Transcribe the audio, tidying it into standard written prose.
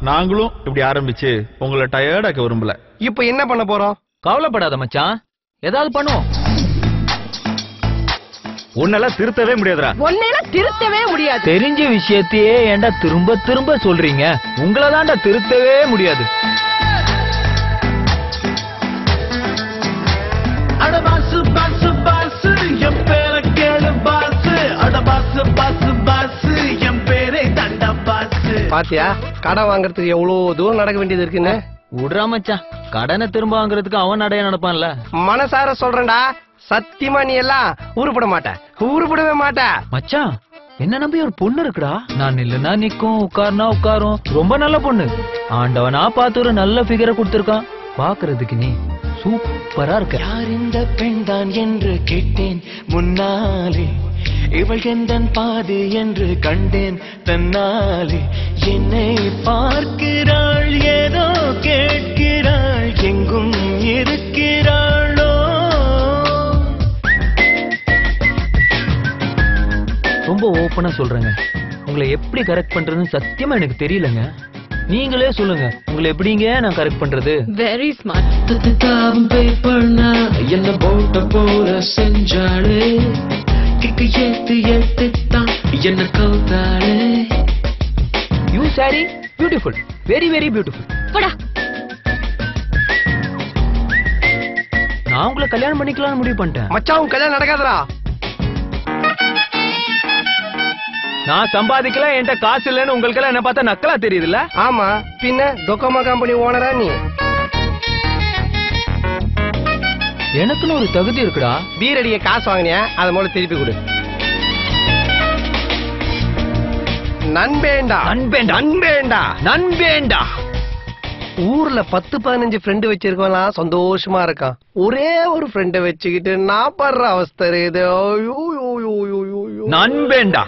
நாங்களும் இப்படி ஆரம்பிச்சு உங்களை டயர்டாக்க விரும்பல. இப்ப என்ன பண்ண போறோம்? கவலைப்படாத மச்சான், ஏதாவது பண்ணுவோம். உன்னெல்லாம் திருத்தவே முடியாதுடா. உன்னெல்லாம் திருத்தவே முடியாது. தெரிஞ்ச விஷயத்தையே ஏன்டா திரும்ப திரும்ப சொல்றீங்க? உங்களை தான்டா திருத்தவே முடியாது. அட பாசு பாசு பாசு என் பேரை கேளு பாசு. அட பாசு பாசு பாசு என் பேரை தண்டா பாசு. பாத்தியா கடன் வாங்குறதுக்கு எவ்வளவு தூரம் நடக்க வேண்டியது இருக்குன்னு. விடுறா மச்சான், கடனை திரும்ப வாங்குறதுக்கு அவன் நடைய நடப்பான்ல. மனசார சொல்றேன்டா, சத்தியமா நீ எல்லாம் உருப்பட மாட்ட, உருப்படவே மாட்ட. மச்சான், என்ன நம்பி ஒரு பொண்ணு இருக்குடா. நான் நில்லுனா நிக்கும், உட்காருனா உட்காரும். ரொம்ப நல்ல பொண்ணு. ஆண்டவனா பார்த்து ஒரு நல்ல ஃபிகரை கொடுத்திருக்கான். பாக்குறதுக்கு நீ சூப்பரா இருக்க. யார் இந்த பெண் தான் என்று கேட்டேன் முன்னாலே. இவள் எந்தன் பாதி என்று கண்டேன் தன்னாலே. என்னை பார்க்கிறாள், ஏதோ கேட்கிறாள், எங்கும் இருக்கிறாளோ. ரொம்ப ஓப்பனா சொல்றேங்க, உங்களை எப்படி கரெக்ட் பண்றதுன்னு சத்தியமா எனக்கு தெரியலங்க. நீங்களே சொல்லுங்க, உங்களை எப்படிங்க நான் கரெக்ட் பண்றது? Very smart. என்ன போட்ட போல செஞ்சாளே. கிக்கு ஏத்து ஏத்து தான் என்ன கவுத்தாளே. You sorry beautiful, very very beautiful. போடா. நான் உங்களை கல்யாணம் பண்ணிக்கலாம்னு முடிவு பண்ணிட்டேன். மச்சான் உன் கல்யாணம் நடக்காதடா. நான் சம்பாதிக்கல, என்கிட்ட காசு இல்லைன்னு உங்களுக்கு என்ன பார்த்தா நக்கலா தெரியுதுல்ல? ஆமா, பின்ன டொக்கோமா கம்பெனி ஓனரா நீ? எனக்குன்னு ஒரு தகுதி இருக்குடா. பீரடிய காசு வாங்கினியா, அதை மூலம் திருப்பி கொடு. நண்பேண்டா நண்பேண்டா நண்பேண்டா நண்பேண்டா. ஊர்ல 10-15 ஃப்ரெண்டு வச்சிருக்கலாம், சந்தோஷமா இருக்கான். ஒரே ஒரு ஃப்ரெண்டை வச்சுக்கிட்டு நான் படுற அவஸ்தை இது. நண்பேண்டா.